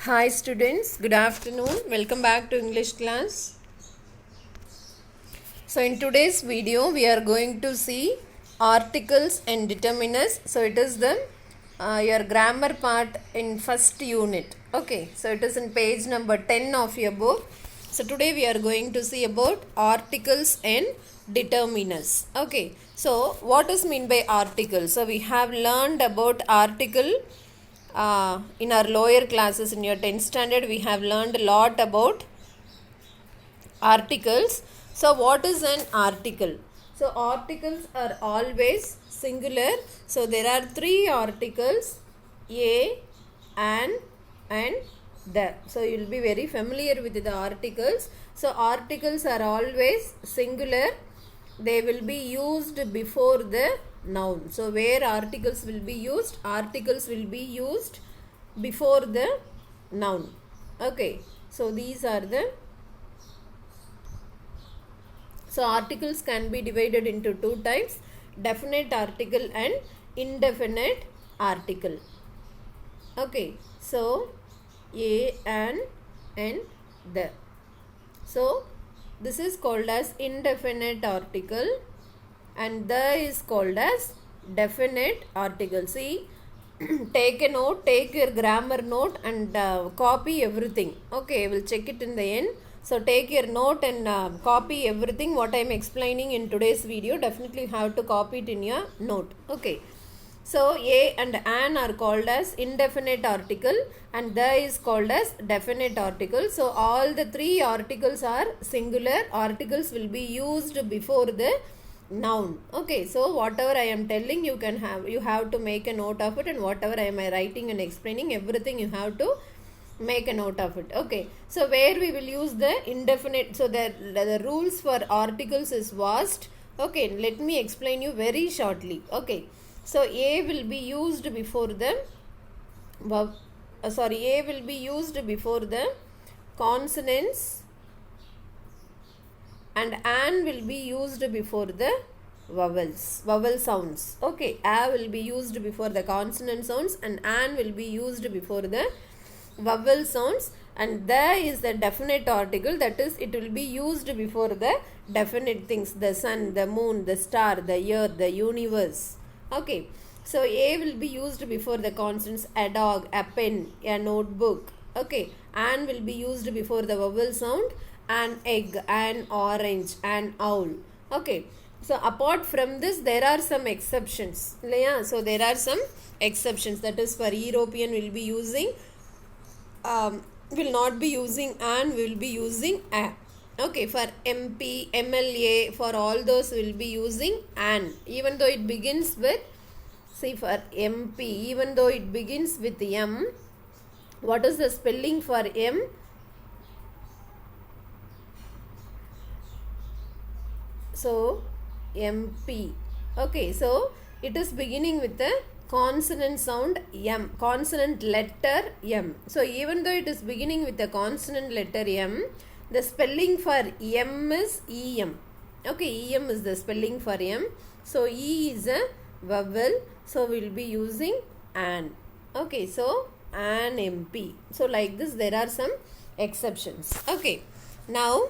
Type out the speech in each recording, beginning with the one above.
Hi students, good afternoon. Welcome back to English class. So in today's video we are going to see articles and determinants. So it is the your grammar part in first unit. Okay, so it is in page number 10 of your book. So today we are going to see about articles and determinants. Okay, so what is mean by article? So we have learned about article in our lower classes. In your 10th standard we have learned a lot about articles. So what is an article? So articles are always singular. So there are three articles, a, an, and the. So you will be very familiar with the articles. So articles are always singular. They will be used before the noun. So where articles will be used? Articles will be used before the noun. Okay. So these are the. So articles can be divided into two types: definite article and indefinite article. Okay. So a, an, and the. So this is called as indefinite article and the is called as definite article. See, take a note, take your grammar note and copy everything. Okay, we'll check it in the end. So take your note and copy everything what I am explaining in today's video. Definitely have to copy it in your note. Okay. So a and an are called as indefinite article and the is called as definite article. So all the three articles are singular. Articles will be used before the noun. Okay, so whatever I am telling you have to make a note of it, and whatever I am writing and explaining, everything you have to make a note of it. Okay, so where we will use the indefinite, so the rules for articles is vast. Okay, let me explain you very shortly. Okay, so a will be used before the A will be used before the consonants and an will be used before the vowel sounds. Okay, a will be used before the consonant sounds and an will be used before the vowel sounds, and the is the definite article, that is it will be used before the definite things: the sun, the moon, the star, the earth, the universe. Okay, so a will be used before the consonants: a dog, a pen, a notebook. Okay, an will be used before the vowel sound: an egg, an orange, an owl. Okay, so apart from this there are some exceptions. Yeah, so there are some exceptions, that is for European will be using will not be using an, will be using a. Okay, for MP, MLA, for all those will be using an, even though it begins with, see, for MP, even though it begins with M, what is the spelling for M? So MP. Okay, so it is beginning with the consonant sound M, consonant letter M. So even though it is beginning with the consonant letter M, the spelling for M is EM. Okay, EM is the spelling for M. So E is a vowel. So we will be using an. Okay, so an MP. So like this there are some exceptions. Okay, now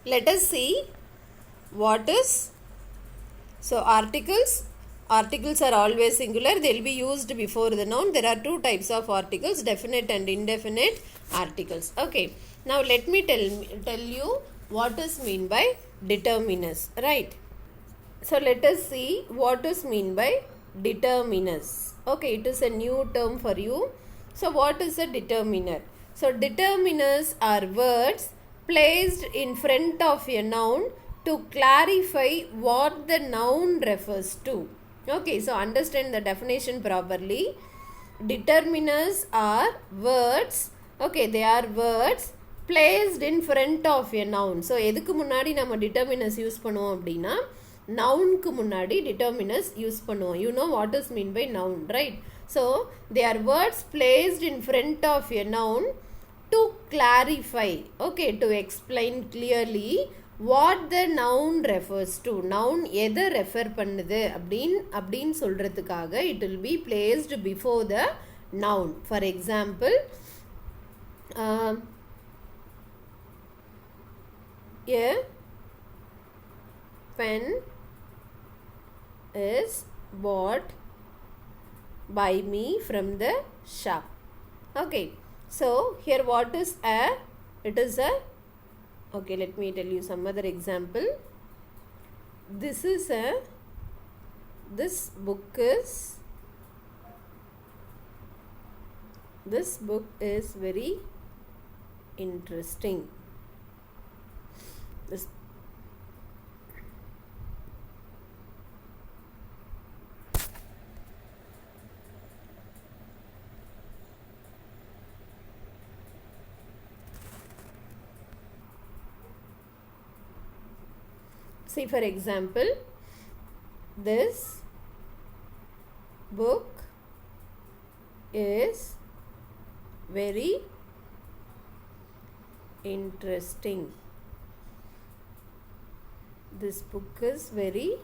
let us see what is. So articles are always singular. They will be used before the noun. There are two types of articles: definite and indefinite articles. Okay, now let me tell you what is mean by determinants, right? So let us see what is mean by determinants. Okay, it is a new term for you. So what is a determiner? So determiners are words placed in front of a noun to clarify what the noun refers to. Okay, so understand the definition properly. Determiners are words. Okay, they are words placed in front of a noun. So எதுக்கு முன்னாடி நம்ம determiners use பண்ணுவோம் அப்படின்னா நவுனுக்கு முன்னாடி determiners use பண்ணுவோம். You know what is mean by noun, right? So they are words placed in front of a noun to clarify, okay, to explain clearly what the noun refers to. Noun எதை refer பண்ணுது அப்படின்னு சொல்கிறதுக்காக it will be placed before the noun. For example, a pen is bought by me from the shop. Okay, so here what is a? It is a, okay, let me tell you some other example. This is a, this book is very interesting. This see, for example, this book is very interesting. This book is very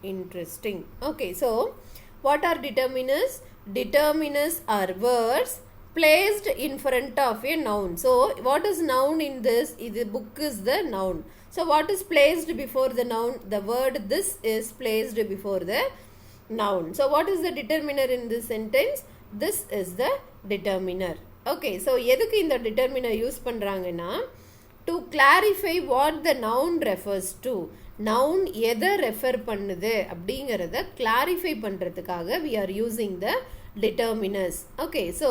interesting. Okay, so what are determinants? Determinants are words placed in front of a noun. So what is noun in this? The book is the noun. So what is placed before the noun? The word this is placed before the noun. So what is the determiner in this sentence? This is the determiner. Okay, so எதுக்கு இந்த determiner use பண்றாங்கன்னா, to clarify what the noun refers to. Noun எதை refer பண்ணுது அப்படிங்கிறத clarify பண்றதுக்காக we are using the determiners. Okay, so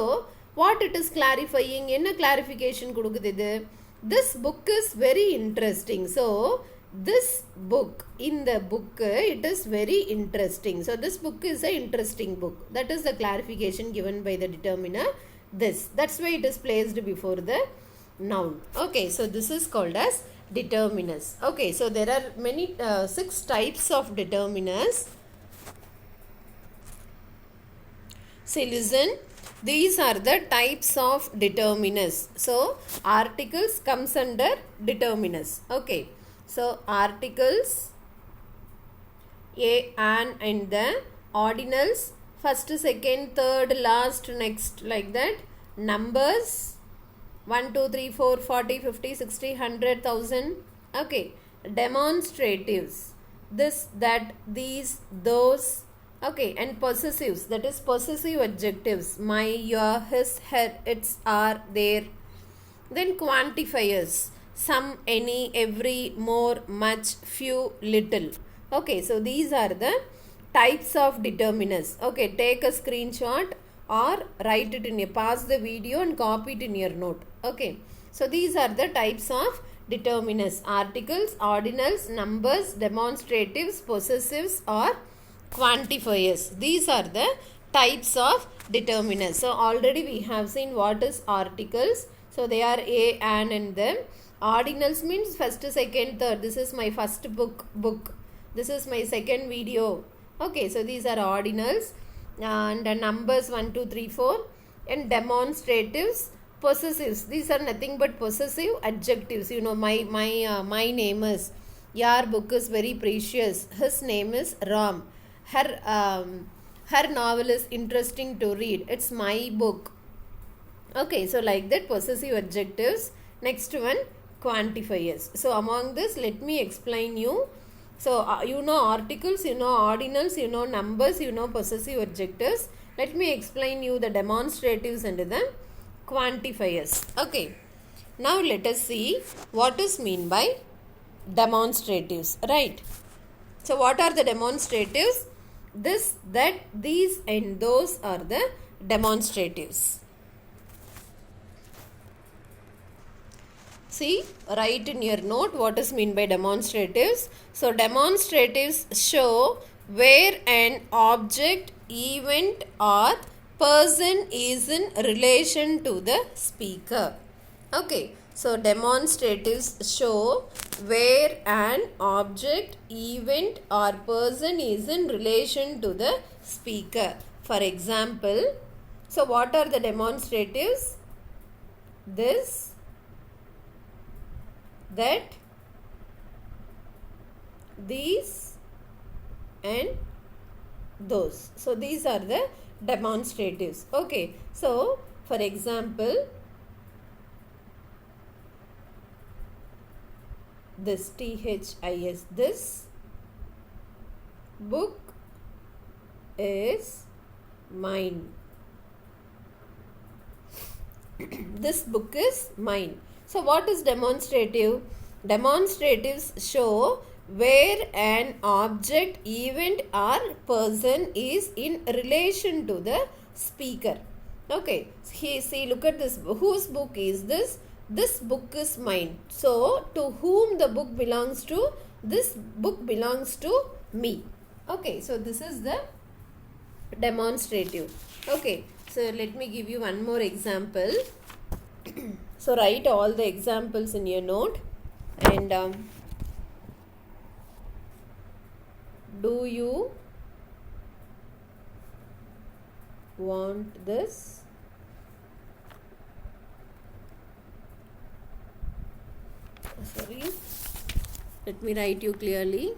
what it is clarifying? என்ன clarification கொடுக்குது இது? This book is very interesting. So this book, in the book, it is very interesting. So this book is an interesting book. That is the clarification given by the determiner this. That's why it is placed before the noun. Okay, so this is called as determiners. Okay, so there are many 6 types of determiners. See, listen. These are the types of determiners. So articles comes under determiners. Okay, so articles, a, an, and the. Ordinals, first, second, third, last, next, like that. Numbers, 1, 2, 3, 4, 40, 50, 60, 100, 1000. Okay, demonstratives, this, that, these, those. Okay, and possessives, that is possessive adjectives, my, your, his, her, its, are, their. Then quantifiers, some, any, every, more, much, few, little. Okay, so these are the types of determiners. Okay, take a screenshot or write it in your, pause the video and copy it in your note. Okay, so these are the types of determiners: articles, ordinals, numbers, demonstratives, possessives, or quantifiers. These are the types of determiners. So already we have seen what is articles. So they are a, an, and them. Ordinals means first, second, third. This is my first book. This is my second video. Okay, so these are ordinals. And numbers 1, 2, 3, 4. And demonstratives, possessives. These are nothing but possessive adjectives. You know, my name is, your book is very precious. His name is Ram. Her novel is interesting to read. It's my book. Okay, so like that, possessive adjectives. Next one, quantifiers. So among this, let me explain you. So you know articles, you know ordinals, you know numbers, you know possessive adjectives. Let me explain you the demonstratives and the quantifiers. Okay, now let us see what is mean by demonstratives, right? So what are the demonstratives? This, that, these, and those are the demonstratives. See, write in your note what is mean by demonstratives. So demonstratives show where an object, event, or person is in relation to the speaker. Okay, so demonstratives show where an object, event, or person is in relation to the speaker. For example, so what are the demonstratives? This, that, these, and those. So these are the demonstratives. Okay, so for example, this THIS, this book is mine. This book is mine. So what is demonstrative? Demonstratives show where an object, event or person is in relation to the speaker. Okay, see, look at this. Whose book is this? This book is mine. So to whom the book belongs to? This book belongs to me. Okay, so this is the demonstrative. Okay, so let me give you one more example. So write all the examples in your note, and do you want this? Sorry, let me write you clearly.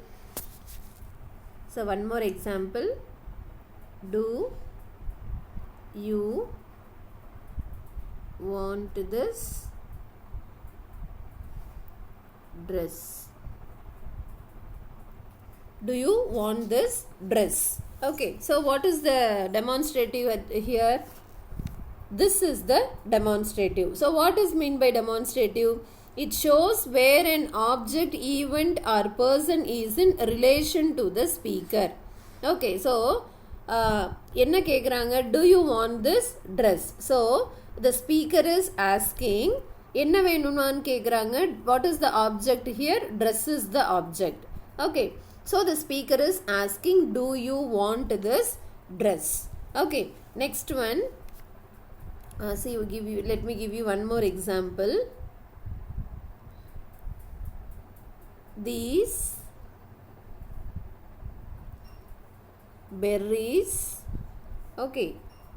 So one more example. Do you want this dress? Do you want this dress? Okay, so what is the demonstrative here? This is the demonstrative. So what is meant by demonstrative? It shows where an object, event or person is in relation to the speaker. Okay, so என்ன கேக்குறாங்க? Do you want this dress? So the speaker is asking என்ன வேணும்னு கேக்குறாங்க. What is the object here? Dress is the object. Okay, so the speaker is asking, do you want this dress? Okay, next one. See, let me give you one more example. These berries, okay,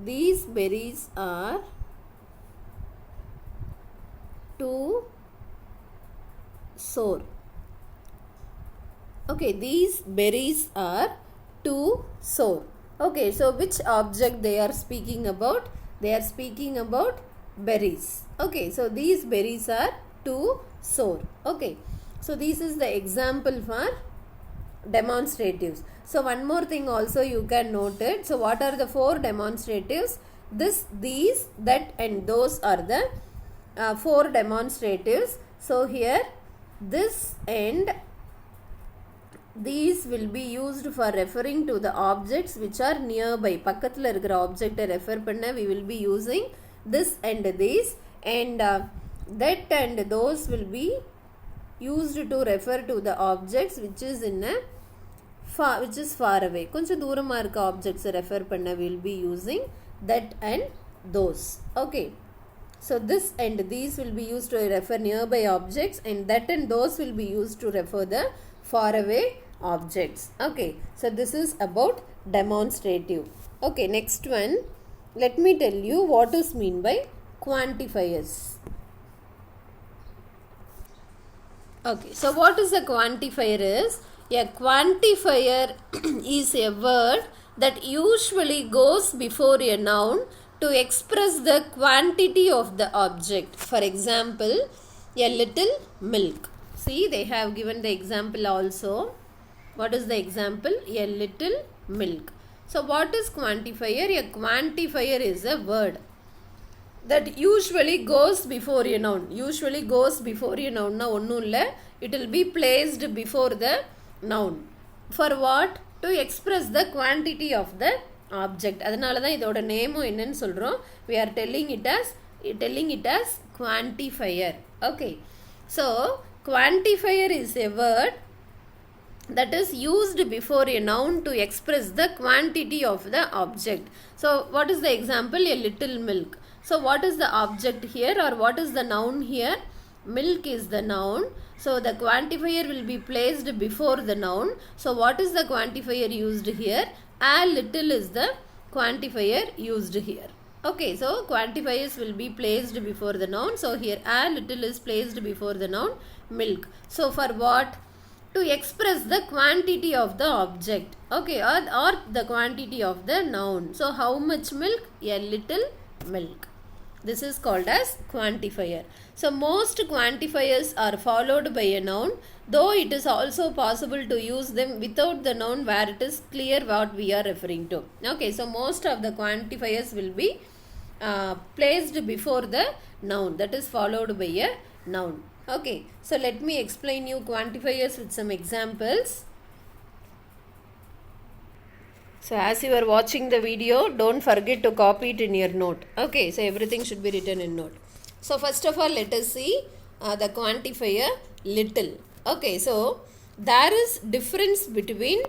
these berries are too sour. Okay, these berries are too sour. Okay, so which object they are speaking about? They are speaking about berries. Okay, so these berries are too sour. Okay, so this is the example for demonstratives. So one more thing also you can note it. So what are the four demonstratives? This, these, that and those are the four demonstratives. So here this and these will be used for referring to the objects which are nearby. பக்கத்துல இருக்கிற object refer பண்ண we will be using this and these, and that and those will be used to refer to the objects which is in a which is far away. கொஞ்சம் தூரமா இருக்க objects refer பண்ண we will be using that and those. Okay, so this and these will be used to refer nearby objects, and that and those will be used to refer the far away objects. Okay, so this is about demonstrative. Okay, next one, let me tell you what is mean by quantifiers. Okay, so what is a quantifier is? A quantifier is a word that usually goes before a noun to express the quantity of the object. For example, a little milk. See, they have given the example also. What is the example? A little milk. So what is quantifier? A quantifier is a word that usually goes before a noun. Usually goes before a noun. Na onnum illa, it will be placed before the noun. For what? To express the quantity of the object. அதனால தான் இதோட நேமும் என்னன்னு சொல்றோம். We are telling it as quantifier. Okay, so quantifier is a word that is used before a noun to express the quantity of the object. So what is the example? A little milk. So what is the object here, or what is the noun here? Milk is the noun. So the quantifier will be placed before the noun. So what is the quantifier used here? A little is the quantifier used here. Okay, so quantifiers will be placed before the noun. So here a little is placed before the noun milk. So for what? to express the quantity of the object, okay, or the quantity of the noun. So how much milk? A little milk. This is called as quantifier. So most quantifiers are followed by a noun, though it is also possible to use them without the noun where it is clear what we are referring to. Okay, so most of the quantifiers will be placed before the noun, that is followed by a noun. Okay, so let me explain you quantifiers with some examples. So as you are watching the video, don't forget to copy it in your note. Okay, so everything should be written in note. So first of all, let us see the quantifier little. Okay, so there is difference between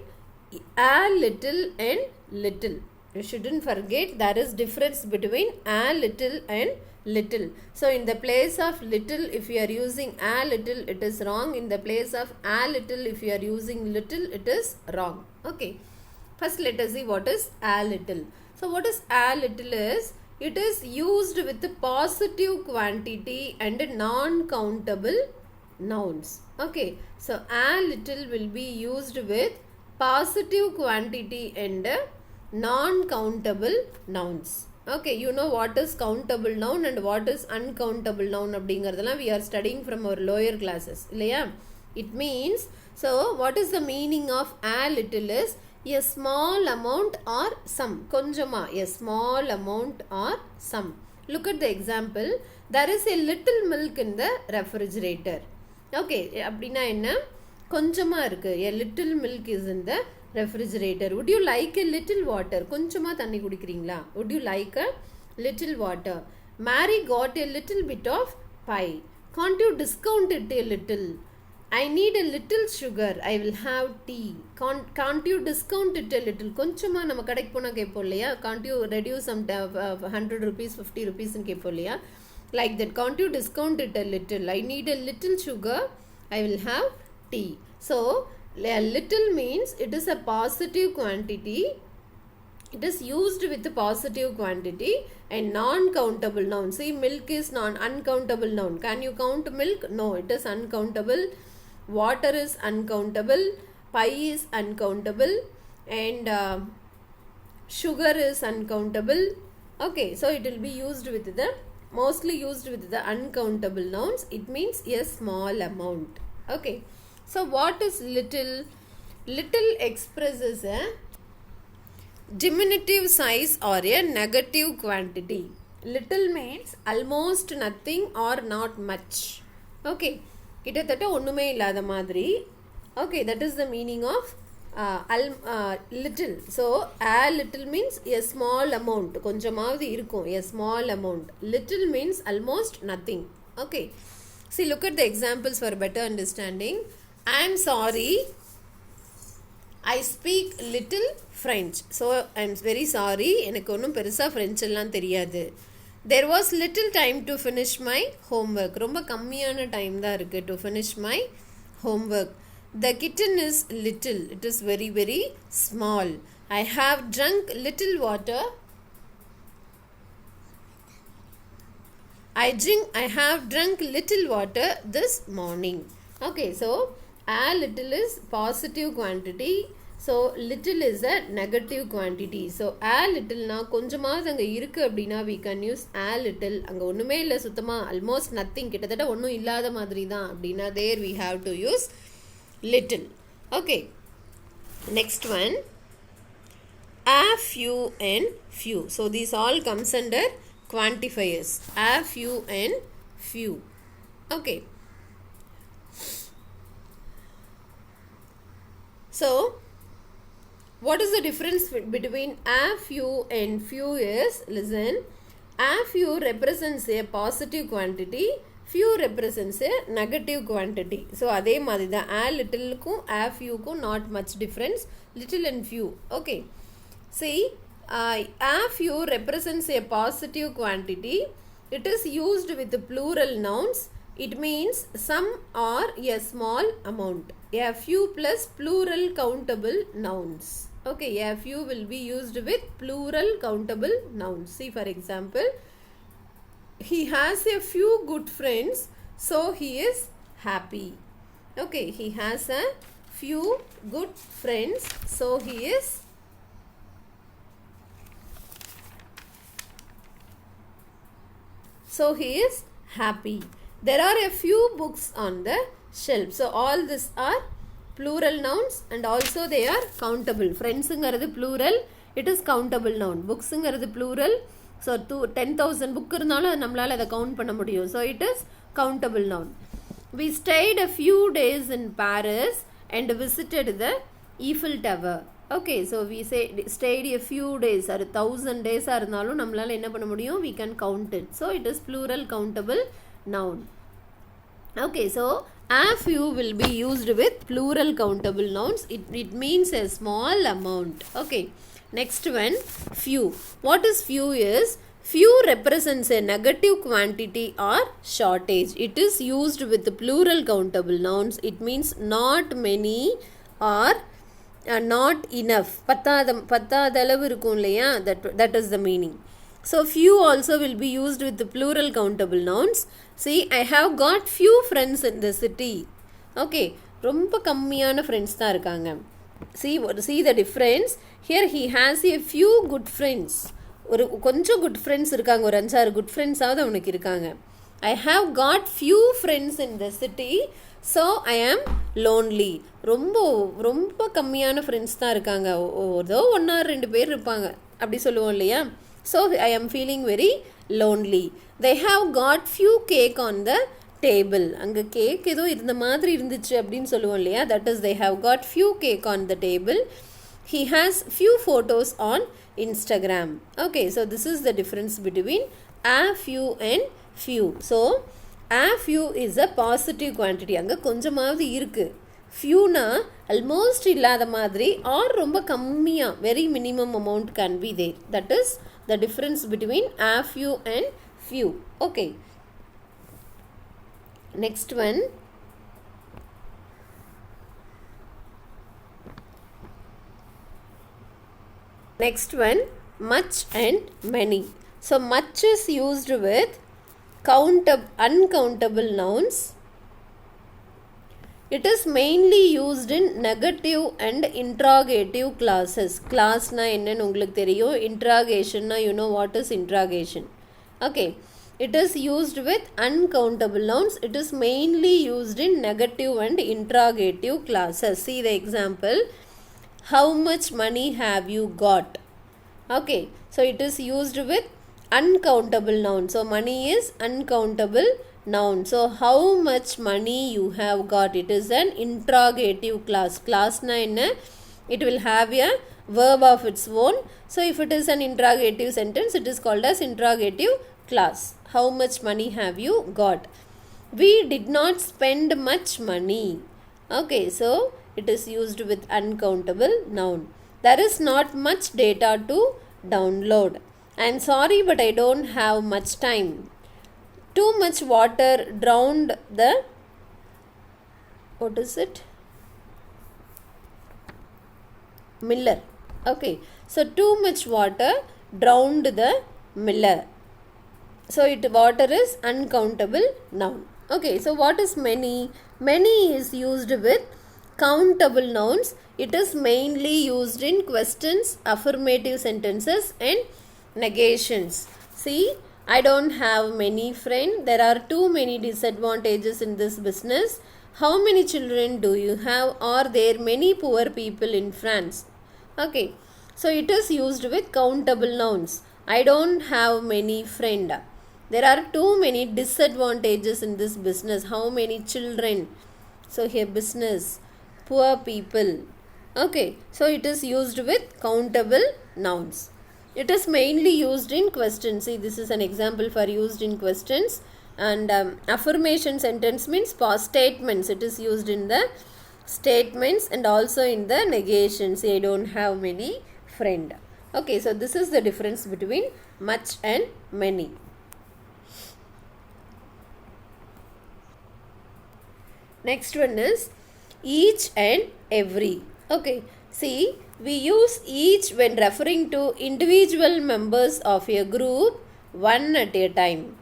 a little and little. You shouldn't forget there is difference between a little and little. So in the place of little, if you are using a little, it is wrong. In the place of a little, if you are using little, it is wrong. Okay. First let us see what is a little. So what is a little is, it is used with the positive quantity and non-countable nouns. Okay. So a little will be used with positive quantity and non-countable nouns. Okay, you know what is countable noun and what is uncountable noun அப்படிங்கிறதெல்லாம் we are studying from our lower classes. இல்லையா? It means, so what is the meaning of a little is a small amount or some. கொஞ்சமா, a small amount or some. Look at the example. There is a little milk in the refrigerator. Okay, அப்படின்னா என்ன? கொஞ்சமா இருக்கு. A little milk is in the refrigerator. Would you like a little water? கொஞ்சமா தண்ணி குடிக்கிறீங்களா? Would you like a little water? Mary got a little bit of pie. Can't you discount it a little? I need a little sugar. I will have tea. Can't you discount it a little? கொஞ்சமா நம்ம கடைக்கு போனா கேட்போம் இல்லையா? Can't you reduce some 100 rupees, 50 rupees ன்னு கேட்போம் இல்லையா? Like that. Can't you discount it a little? I need a little sugar. I will have tea. So a little means it is a positive quantity. It is used with a positive quantity and non-countable noun. See, milk is uncountable noun. Can you count milk? No, it is uncountable. Water is uncountable. Pie is uncountable. And sugar is uncountable. Okay, so it will be used with the, mostly used with the uncountable nouns. It means a small amount. Okay. So what is little? Little expresses a diminutive size or a negative quantity. Little means almost nothing or not much. Okay. கிட்டத்தட்ட ஒண்ணுமே இல்லாத மாதிரி. Okay, that is the meaning of little. So a little means a small amount. கொஞ்சமாவது இருக்கும். A small amount. Little means almost nothing. Okay. See, look at the examples for better understanding. I am sorry, I speak little French. So I am very sorry, எனக்கு ஒன்றும் பெருசா French எல்லாம் தெரியாது. There was little time to finish my homework. ரொம்ப கம்மியான time தான் இருக்கு to finish my homework. The kitten is little. It is very, very small. I have drunk little water. I have drunk little water this morning. Okay, so a little is positive quantity. So little is a negative quantity. So a little na கொஞ்சமாவது அங்க இருக்கு அப்படினா we can use a little. அங்க ஒண்ணுமே இல்ல சுத்தமா almost nothing, கிட்டத்தட்ட ஒண்ணும் இல்லாத மாதிரி தான் அப்படினா there we have to use little. Okay, next one, a few and few. So these all comes under quantifiers. A few and few. Okay. So what is the difference between a few and few is, listen, a few represents a positive quantity, few represents a negative quantity. So அதே மாதிரி தான் a little க்கும் a few க்கும் not much difference, little and few. Okay, see, a few represents a positive quantity. It is used with the plural nouns. It means some or a small amount. A few plus plural countable nouns. Okay, a few will be used with plural countable nouns. See, for example, he has a few good friends, so he is happy. Okay, he has a few good friends, so he is happy. There are a few books on the shelf. So all these are plural nouns and also they are countable. Friends is plural, it is countable noun. Books is plural. So 10,000 book irundhalum nammalaala adha count panna mudiyum. So it is countable noun. We stayed a few days in Paris and visited the Eiffel Tower. Okay, so we stayed a few days or 1,000 days irundhalum nammalaala enna panna mudiyum, we can count it. So it is plural countable noun. Okay, so a few will be used with plural countable nouns. It means a small amount. Okay, next one, few. What is few is? Few represents a negative quantity or shortage. It is used with the plural countable nouns. It means not many or not enough. பத்தாதளவு இருக்கும் இல்லையா, that is the meaning. So few also will be used with the plural countable nouns. See, I have got few friends in the city. Okay, ரொம்ப கம்மியான friends தான் இருக்காங்க. See the difference. Here he has a few good friends. ஒரு கொஞ்சம் good friends இருக்காங்க, ஒரு 5-6 good friends ஆவது அவனுக்கு இருக்காங்க. I have got few friends in the city, so I am lonely. ரொம்ப கம்மியான ஃப்ரெண்ட்ஸ் தான் இருக்காங்க, ஏதோ 1 or 2 பேர் இருப்பாங்க அப்படி சொல்லுவோம் இல்லையா. So I am feeling very lonely. They have got few cake on the table. அங்கே கேக் ஏதோ இருந்த மாதிரி இருந்துச்சு அப்படின்னு சொல்லுவோம் இல்லையா. That is, they have got few cake on the table. He has few photos on Instagram. Okay, so this is the difference between a few and few. So a few is a positive quantity. அங்கே கொஞ்சமாவது இருக்கு. Fewனா almost இல்லாத மாதிரி or ரொம்ப கம்மியா, very minimum amount can be there. That is the difference between a few and few. Okay, next one, much and many. So much is used with uncountable nouns. It is mainly used in negative and interrogative clauses. Class na enna ungalku theriyum, interrogation na you know what is interrogation. Okay, it is used with uncountable nouns. It is mainly used in negative and interrogative clauses. See the example. How much money have you got? Okay, so it is used with uncountable noun. So money is uncountable noun. So how much money you have got? It is an interrogative clause. Clause na enna? It will have a verb of its own. So if it is an interrogative sentence, it is called as interrogative clause. How much money have you got? We did not spend much money. Okay, so it is used with uncountable noun. There is not much data to download. I am sorry, but I don't have much time. Too much water drowned the, what is it? Miller. Okay, so too much water drowned the miller. So water is uncountable noun. Okay, so what is many? Many is used with countable nouns. It is mainly used in questions, affirmative sentences and negations. See, I don't have many friends. There are too many disadvantages in this business. How many children do you have? Are there many poor people in France? Okay, so it is used with countable nouns. I don't have many friends. There are too many disadvantages in this business. How many children? So here business, poor people. Okay, so it is used with countable nouns. It is mainly used in questions. See, this is an example for used in questions. And affirmation sentence means past statements. It is used in the statements and also in the negations. See, I don't have many friends. Okay, so this is the difference between much and many. Next one is each and every. Okay, see, we use each when referring to individual members of a group, one at a time.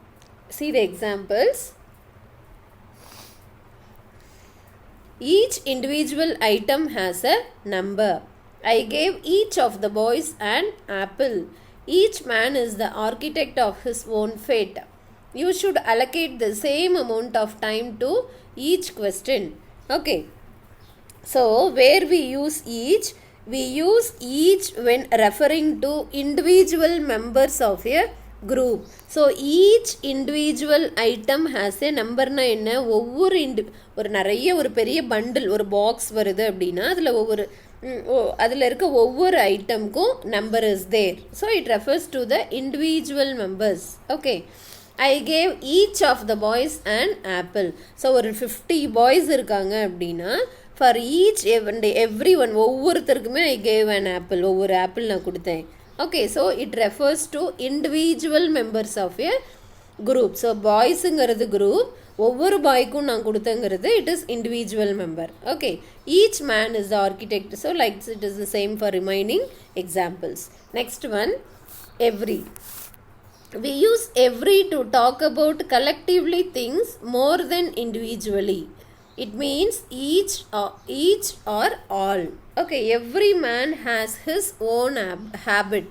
See the examples. Each individual item has a number. I gave each of the boys an apple. Each man is the architect of his own fate. You should allocate the same amount of time to each question. Okay. So, where we use each when referring to individual members of a group. So, each individual item has a number. என்ன ஒரு நிறைய ஒரு பெரிய bundle ஒரு box வருது அப்படின்னா அதில் இருக்க ஒவ்வொரு ஐட்டம்க்கும் number is there. So it refers to the individual members. Okay. I gave each of the boys an apple. So ஒரு 50 பாய்ஸ் இருக்காங்க அப்படின்னா for each everyone ஒவ்வொருத்தருக்குமே I gave an apple. ஒவ்வொரு ஆப்பிள் நான் கொடுத்தேன். Okay, so it refers to individual members of a group. So boysங்கிறது group, ஒவ்வொரு பாய்க்கும் நான் கொடுத்தங்கிறது it is individual member. Okay, each man is the architect. So like it is the same for remaining examples. Next one, every. We use every to talk about collectively things more than individually. It means each or all. Okay, every man has his own habit.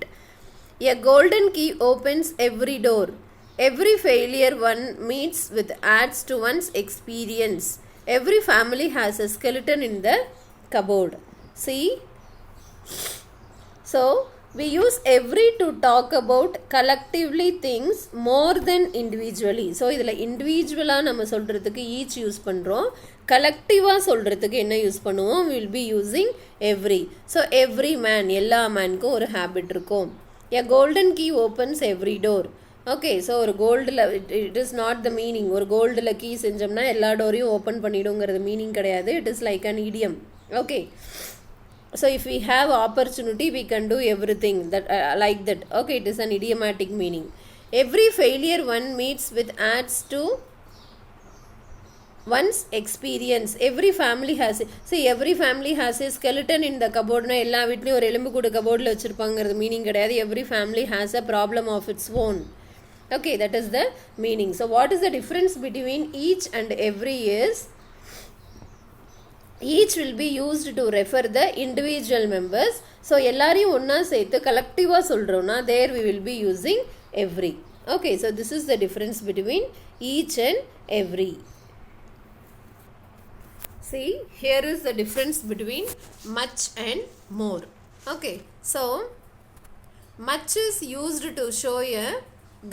A golden key opens every door. Every failure one meets with adds to one's experience. Every family has a skeleton in the cupboard. See? So, we use every to talk about collectively things more than individually. So, இதில் இண்டிவிஜுவலாக நம்ம சொல்கிறதுக்கு each use பண்ணுறோம். கலெக்டிவாக சொல்கிறதுக்கு என்ன use பண்ணுவோம்? We will be using every. So, every man, எல்லா மேனுக்கும் ஒரு ஹேபிட் இருக்கும். A golden key opens every door. Okay. So ஒரு கோல்டில் it is not the meaning. ஒரு கோல்டில் கீ செஞ்சோம்னா எல்லா டோரையும் ஓப்பன் பண்ணிவிடுங்கிறது மீனிங் கிடையாது. It is like an idiom. Okay. So if we have opportunity, we can do everything that like that. Okay, it is an idiomatic meaning. Every failure one meets with adds to one's experience. Every family has every family has a skeleton in the cupboard. Na ella vitli or elimbu kudu cupboard la vechirupanga meaning kediyadhu. Every family has a problem of its own. Okay, that is the meaning. So what is the difference between each and every is each will be used to refer the individual members. So எல்லாரையும் ஒண்ணா சேர்த்து கலெக்டிவா சொல்றோம்னா there we will be using every. Okay, so this is the difference between each and every. See, here is the difference between much and more. Okay, so much is used to show a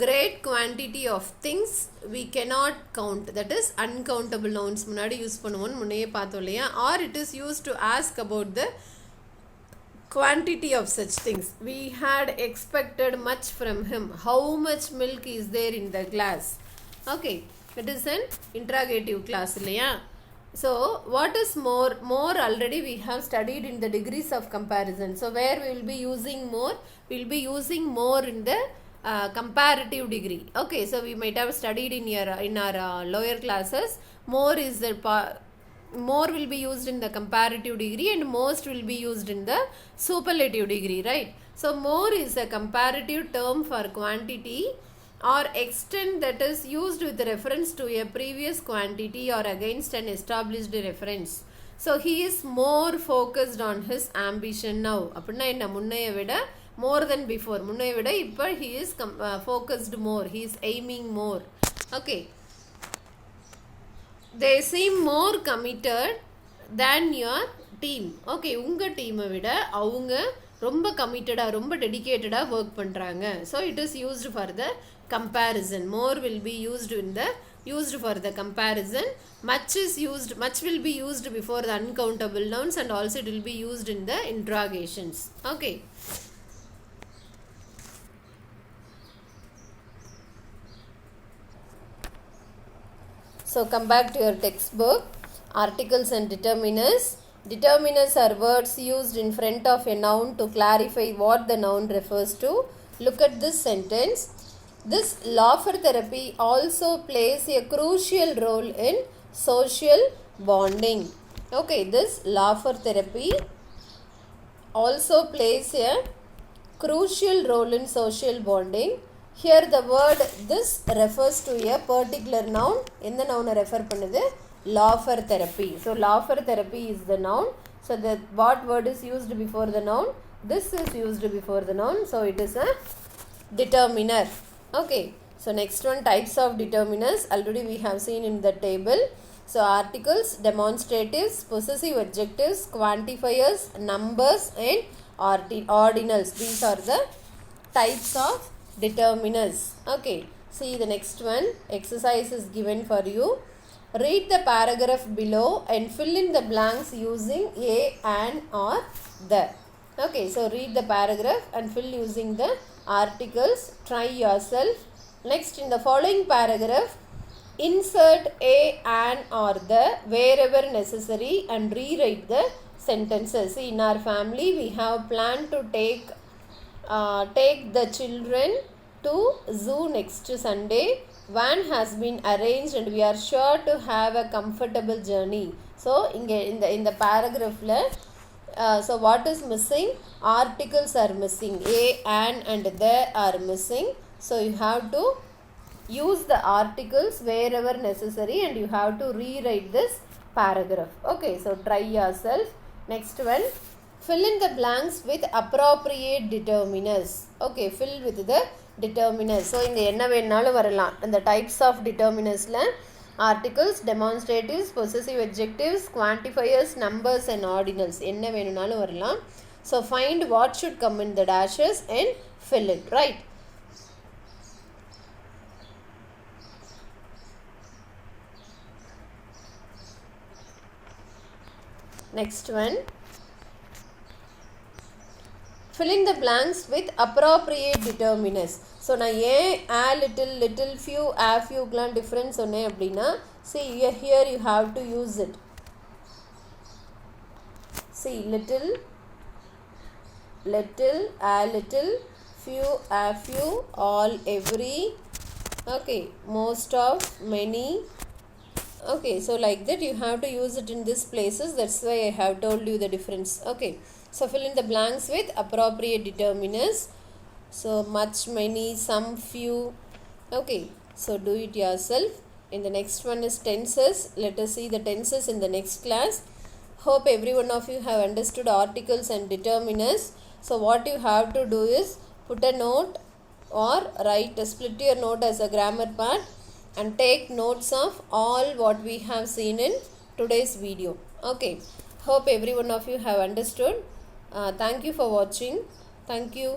great quantity of things we cannot count, that is uncountable nouns முன்னாடி use பண்ணுவோம் முன்னையே பார்த்தோம் இல்லையா. or it is used to ask about the quantity of such things. We had expected much from him. How much milk is there in the glass? Okay, it is an interrogative class இல்லையா. So what is more? More already we have studied in the degrees of comparison. So where we will be using more? We will be using more in the comparative degree. Okay, so we might have studied in our lower classes. More is the more will be used in the comparative degree and most will be used in the superlative degree, right? So more is a comparative term for quantity or extent that is used with reference to a previous quantity or against an established reference. So he is more focused on his ambition now. அப்படின்னா என்ன? முன்னைய விட more than before. முன்னைய விட இப்போ he is focused more. He is aiming more. Okay. They seem more committed than your team. Okay, உங்க டீமை விட அவங்க ரொம்ப கமிட்டடாக ரொம்ப டெடிக்கேட்டடாக ஒர்க் பண்ணுறாங்க. So it is used for the comparison. More will be used for the comparison. Much will be used before the uncountable nouns and also it will be used in the interrogations. Okay. So come back to your textbook. Articles and determinants. Determinants are words used in front of a noun to clarify what the noun refers to. Look at this sentence. This laughter therapy also plays a crucial role in social bonding. Okay, this laughter therapy also plays a crucial role in social bonding. Here the word this refers to a particular noun. எந்த noun refer பண்ணுது? Laughter therapy. So laughter therapy is the noun. So the what word is used before the noun? This is used before the noun. So it is a determiner. Okay. So next one, types of determiners. Already we have seen in the table. So articles, demonstratives, possessive adjectives, quantifiers, numbers and ordinals. These are the types of determiners. Okay. See the next one. Exercise is given for you. Read the paragraph below and fill in the blanks using a, an or the. Okay, so read the paragraph and fill using the articles. Try yourself. Next, in the following paragraph, insert a, an or the wherever necessary and rewrite the sentences. See, in our family, we have planned to take the children to zoo next Sunday. Van has been arranged and we are sure to have a comfortable journey. So in the paragraph so what is missing? Articles are missing. A, an and the are missing. So you have to use the articles wherever necessary and you have to rewrite this paragraph. Okay, so try yourself. Next one, fill in the blanks with appropriate determiners. Okay, fill with the determiners. So இங்க என்ன வேணாலும் வரலாம். The types of determiners articles, demonstratives, possessive adjectives, quantifiers, numbers and ordinals. என்ன வேணும்னாலும் வரலாம். So find what should come in the dashes and fill it, right? Next one, fill in the blanks with appropriate determiners. So நான் ஏன் a little, little, few, a few க்குலாம் difference சொன்னேன் அப்படின்னா, see here you have to use it. See little, little, a little, few, a few, all, every, okay, most of, many. Okay, so like that you have to use it in these places. That's why I have told you the difference. Okay, so fill in the blanks with appropriate determiners. So much, many, some, few. Okay, so do it yourself. In the next one is tenses. Let us see the tenses in the next class. Hope every one of you have understood articles and determiners. So what you have to do is put a note or write, split your note as a grammar part and take notes of all what we have seen in today's video. Okay, hope every one of you have understood. Thank you for watching. Thank you.